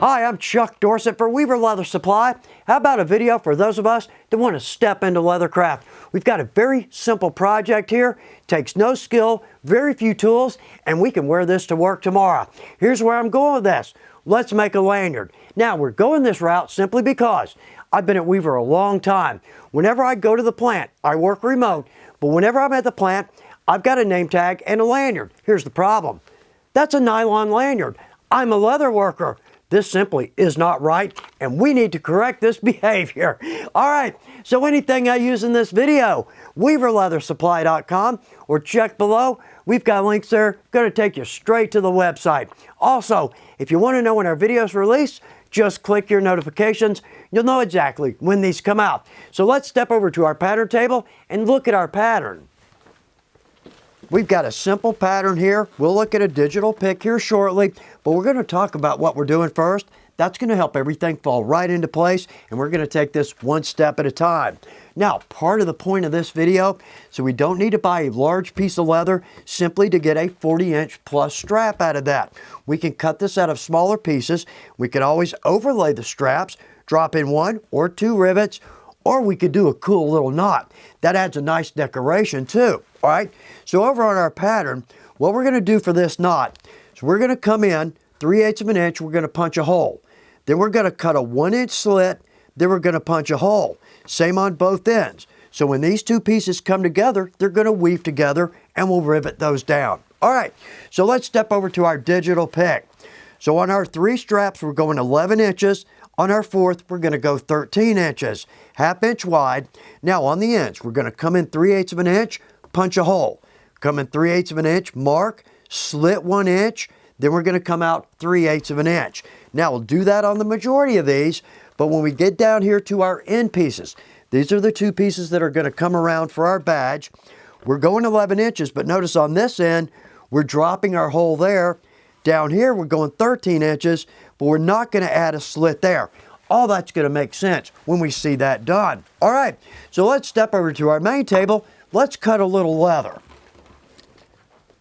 Hi, I'm Chuck Dorsett for Weaver Leather Supply. How about a video for those of us that want to step into leathercraft? We've got a very simple project here. Takes no skill, very few tools, and we can wear this to work tomorrow. Here's where I'm going with this. Let's make a lanyard. Now, we're going this route simply because I've been at Weaver a long time. Whenever I go to the plant, I work remote, but whenever I'm at the plant, I've got a name tag and a lanyard. Here's the problem. That's a nylon lanyard. I'm a leather worker. This simply is not right, and we need to correct this behavior. All right, so anything I use in this video, weaverleathersupply.com, or check below. We've got links there, going to take you straight to the website. Also, if you want to know when our videos release, just click your notifications. You'll know exactly when these come out. So let's step over to our pattern table and look at our pattern. We've got a simple pattern here. We'll look at a digital pic here shortly, but we're going to talk about what we're doing first. That's going to help everything fall right into place, and we're going to take this one step at a time. Now, part of the point of this video, so we don't need to buy a large piece of leather simply to get a 40-inch plus strap out of that. We can cut this out of smaller pieces. We could always overlay the straps, drop in 1 or 2 rivets, or we could do a cool little knot. That adds a nice decoration too. All right, so over on our pattern, what we're going to do for this knot is we're going to come in 3/8 of an inch, we're going to punch a hole. Then we're going to cut a 1-inch slit, then we're going to punch a hole. Same on both ends. So when these two pieces come together, they're going to weave together and we'll rivet those down. All right, so let's step over to our digital pic. So on our 3 straps, we're going 11 inches. On our 4th, we're going to go 13 inches, 1/2 inch wide. Now on the ends, we're going to come in 3/8 of an inch, punch a hole. Come in 3/8 of an inch, mark, slit 1 inch, then we're going to come out 3/8 of an inch. Now we'll do that on the majority of these, but when we get down here to our end pieces, these are the 2 pieces that are going to come around for our badge. We're going 11 inches, but notice on this end, we're dropping our hole there. Down here, we're going 13 inches, but we're not going to add a slit there. All that's going to make sense when we see that done. All right, so let's step over to our main table. Let's cut a little leather.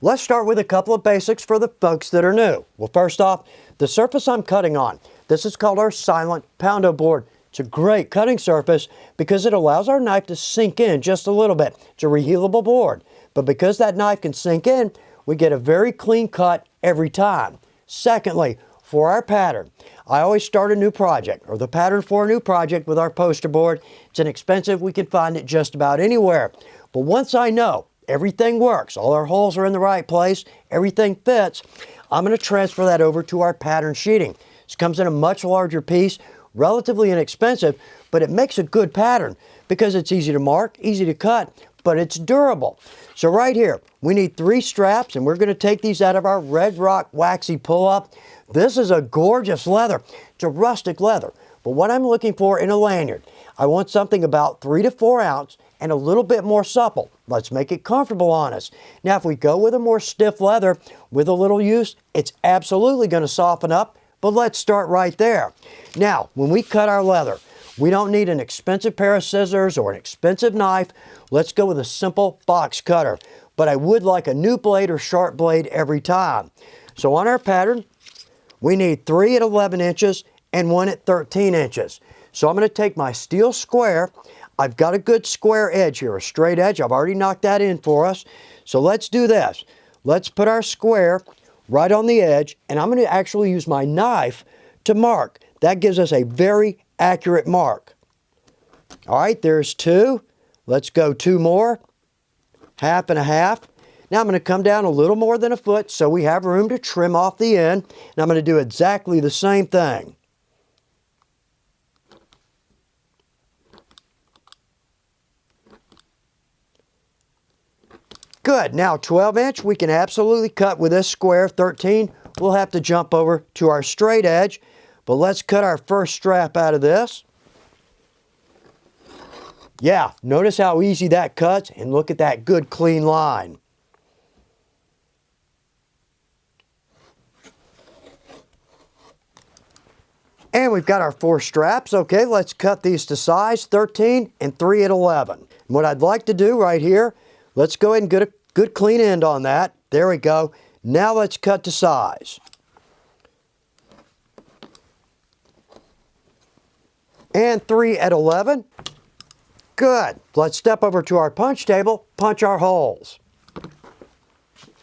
Let's start with a couple of basics for the folks that are new. Well, first off, the surface I'm cutting on. This is called our silent poundo board. It's a great cutting surface because it allows our knife to sink in just a little bit. It's a rehealable board, but because that knife can sink in, we get a very clean cut every time. Secondly, for our pattern, I always start a new project or the pattern for a new project with our poster board. It's inexpensive. We can find it just about anywhere. But once I know everything works, all our holes are in the right place, everything fits, I'm going to transfer that over to our pattern sheeting. This comes in a much larger piece, relatively inexpensive, but it makes a good pattern because it's easy to mark, easy to cut, but it's durable. So right here, we need 3 straps, and we're going to take these out of our Red Rock Waxy pull-up. This is a gorgeous leather. It's a rustic leather, but what I'm looking for in a lanyard, I want something about 3 to 4 ounce and a little bit more supple. Let's make it comfortable on us. Now, if we go with a more stiff leather with a little use, it's absolutely going to soften up, but let's start right there. Now, when we cut our leather, we don't need an expensive pair of scissors or an expensive knife. Let's go with a simple box cutter, but I would like a new blade or sharp blade every time. So on our pattern, we need 3 at 11 inches and 1 at 13 inches. So I'm going to take my steel square. I've got a good square edge here, a straight edge. I've already knocked that in for us. So let's do this. Let's put our square right on the edge, and I'm going to actually use my knife to mark. That gives us a very accurate mark. All right, there's 2. Let's go 2 more, 1/2 and 1/2. Now I'm going to come down a little more than a foot so we have room to trim off the end. And I'm going to do exactly the same thing. Good, now 12 inch we can absolutely cut with this square. 13, we'll have to jump over to our straight edge. But let's cut our first strap out of this. Yeah, notice how easy that cuts, and look at that good clean line. And we've got our 4 straps. Okay, let's cut these to size 13 and 3 at 11. And what I'd like to do right here, let's go ahead and get a good clean end on that. There we go. Now let's cut to size. And 3 at 11. Good. Let's step over to our punch table, punch our holes.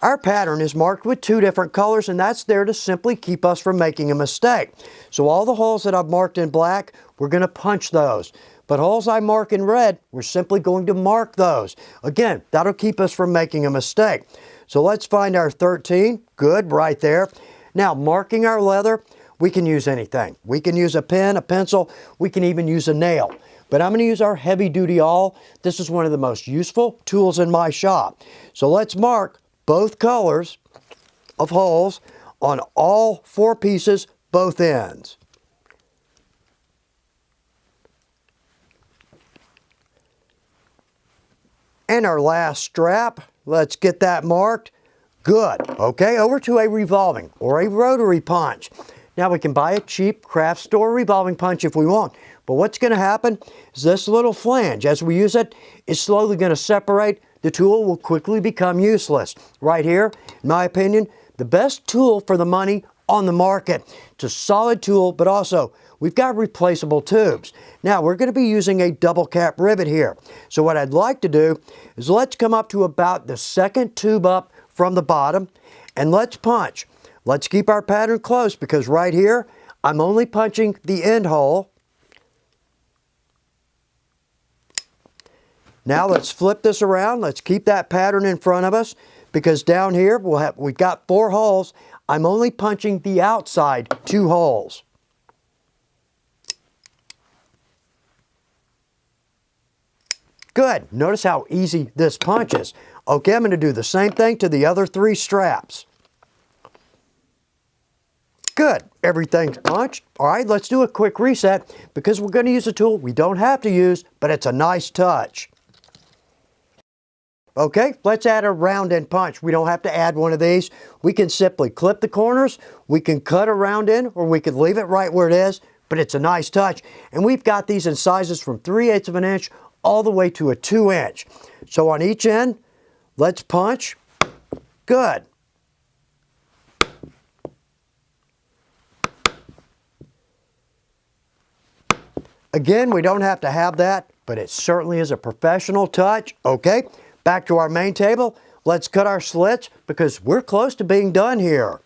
Our pattern is marked with 2 different colors, and that's there to simply keep us from making a mistake. So all the holes that I've marked in black, we're going to punch those. But holes I mark in red, we're simply going to mark those. Again, that'll keep us from making a mistake. So let's find our 13. Good, right there. Now, marking our leather, we can use anything. We can use a pen, a pencil, we can even use a nail. But I'm going to use our heavy-duty awl. This is one of the most useful tools in my shop. So let's mark both colors of holes on all 4 pieces, both ends. And our last strap, let's get that marked. Good. Okay, over to a revolving or a rotary punch. Now we can buy a cheap craft store revolving punch if we want. But what's going to happen is this little flange, as we use it, is slowly going to separate. The tool will quickly become useless. Right here, in my opinion, the best tool for the money on the market. It's a solid tool, but also we've got replaceable tubes. Now we're going to be using a double cap rivet here. So what I'd like to do is let's come up to about the second tube up from the bottom and let's punch. Let's keep our pattern close because right here I'm only punching the end hole. Now let's flip this around. Let's keep that pattern in front of us because down here we've got 4 holes. I'm only punching the outside 2 holes. Good. Notice how easy this punch is. Okay, I'm going to do the same thing to the other 3 straps. Good. Everything's punched. All right, let's do a quick reset because we're going to use a tool we don't have to use, but it's a nice touch. Okay, let's add a round end punch. We don't have to add one of these. We can simply clip the corners, we can cut a round end, or we could leave it right where it is, but it's a nice touch. And we've got these in sizes from 3/8 of an inch all the way to a 2 inch. So on each end, let's punch. Good. Again, we don't have to have that, but it certainly is a professional touch. Okay. Back to our main table, let's cut our slits because we're close to being done here.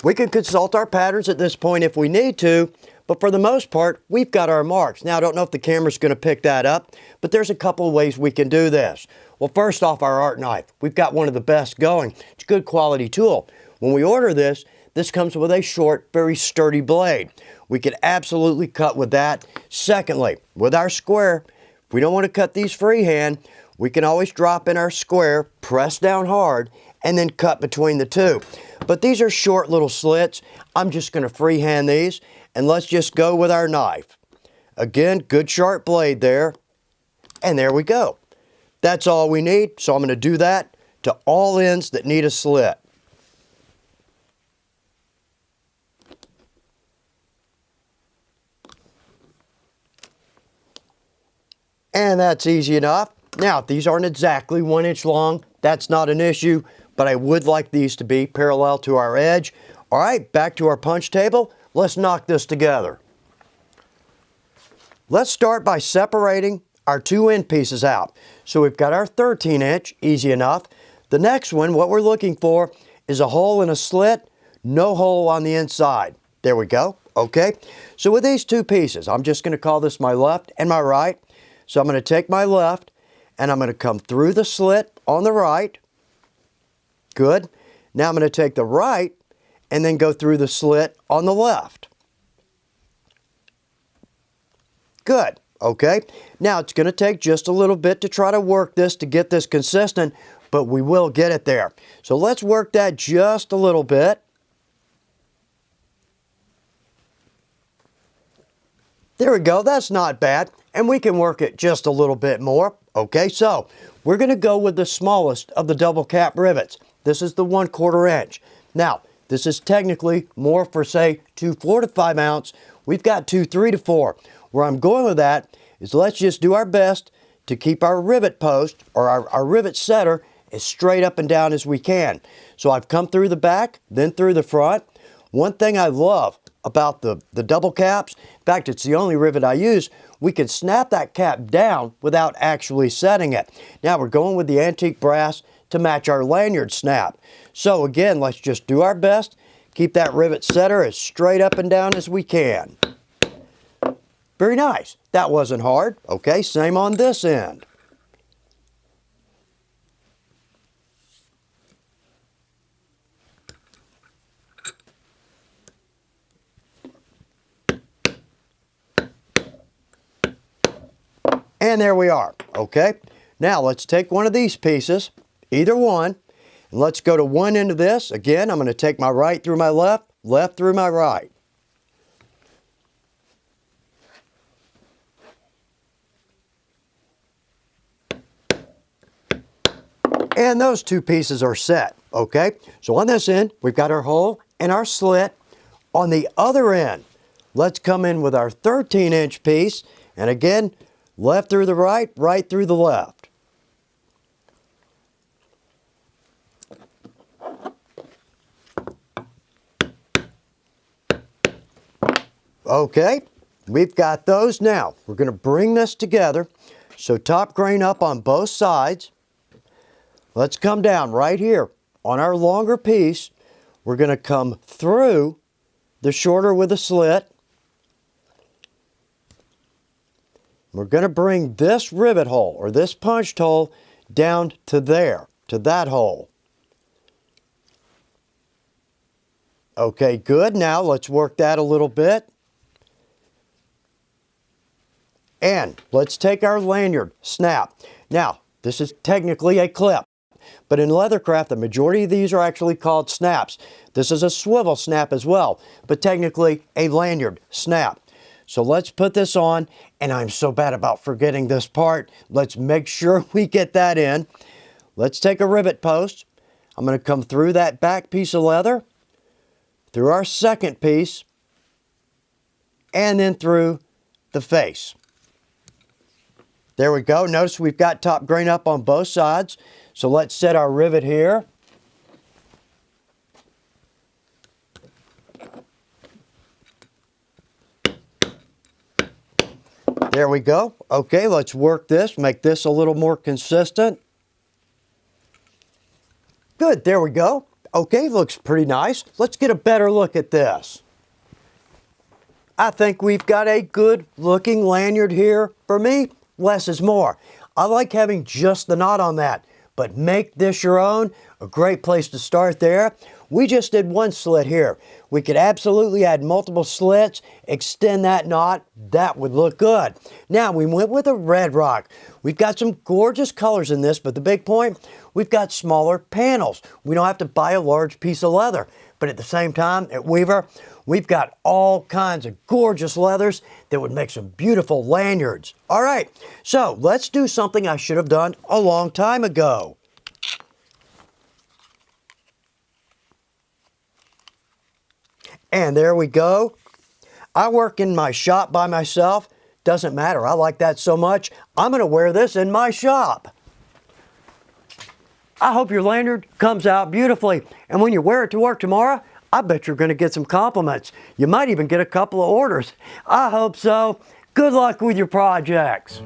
We can consult our patterns at this point if we need to, but for the most part, we've got our marks. Now, I don't know if the camera's going to pick that up, but there's a couple of ways we can do this. Well, first off, our art knife. We've got one of the best going. It's a good quality tool. When we order this, this comes with a short, very sturdy blade. We can absolutely cut with that. Secondly, with our square, if we don't want to cut these freehand, we can always drop in our square, press down hard, and then cut between the 2. But these are short little slits. I'm just going to freehand these, and let's just go with our knife. Again, good sharp blade there, and there we go. That's all we need, so I'm going to do that to all ends that need a slit. And that's easy enough. Now, if these aren't exactly 1 inch long, that's not an issue, but I would like these to be parallel to our edge. All right, back to our punch table. Let's knock this together. Let's start by separating our 2 end pieces out. So we've got our 13 inch, easy enough. The next one, what we're looking for is a hole in a slit, no hole on the inside. There we go, okay? So with these 2 pieces, I'm just gonna call this my left and my right. So I'm going to take my left and I'm going to come through the slit on the right. Good. Now I'm going to take the right and then go through the slit on the left. Good. Okay. Now it's going to take just a little bit to try to work this to get this consistent, but we will get it there. So let's work that just a little bit. There we go. That's not bad. And we can work it just a little bit more. Okay, so we're going to go with the smallest of the double cap rivets. This is the 1/4 inch. Now, this is technically more for, say, 2 4 to 5 ounce. We've got 2 3 to 4. Where I'm going with that is let's just do our best to keep our rivet post or our rivet setter as straight up and down as we can. So I've come through the back, then through the front. One thing I love about the double caps, in fact, it's the only rivet I use, we can snap that cap down without actually setting it. Now we're going with the antique brass to match our lanyard snap. So again, let's just do our best. Keep that rivet setter as straight up and down as we can. Very nice. That wasn't hard. Okay, same on this end. And there we are. Okay, now let's take one of these pieces, either one, and let's go to one end of this. Again, I'm going to take my right through my left, left through my right. And those two pieces are set, okay? So on this end, we've got our hole and our slit. On the other end, let's come in with our 13-inch piece, and again, left through the right, right through the left. Okay, we've got those now. We're going to bring this together. So top grain up on both sides. Let's come down right here on our longer piece. We're going to come through the shorter with a slit. We're going to bring this rivet hole or this punched hole down to there, to that hole. Okay, good. Now let's work that a little bit. And let's take our lanyard snap. Now, this is technically a clip, but in leathercraft, the majority of these are actually called snaps. This is a swivel snap as well, but technically a lanyard snap. So let's put this on, and I'm so bad about forgetting this part. Let's make sure we get that in. Let's take a rivet post. I'm going to come through that back piece of leather, through our second piece, and then through the face. There we go. Notice we've got top grain up on both sides. So let's set our rivet here. There we go. Okay, let's work this, make this a little more consistent. Good, there we go. Okay, looks pretty nice. Let's get a better look at this. I think we've got a good looking lanyard here. For me, less is more. I like having just the knot on that, but make this your own. A great place to start there. We just did one slit here. We could absolutely add multiple slits, extend that knot. That would look good. Now we went with a red rock. We've got some gorgeous colors in this, but the big point, we've got smaller panels. We don't have to buy a large piece of leather. But at the same time, at Weaver, we've got all kinds of gorgeous leathers that would make some beautiful lanyards. All right, so let's do something I should have done a long time ago. And there we go. I work in my shop by myself. Doesn't matter. I like that so much. I'm going to wear this in my shop. I hope your lanyard comes out beautifully. And when you wear it to work tomorrow, I bet you're going to get some compliments. You might even get a couple of orders. I hope so. Good luck with your projects.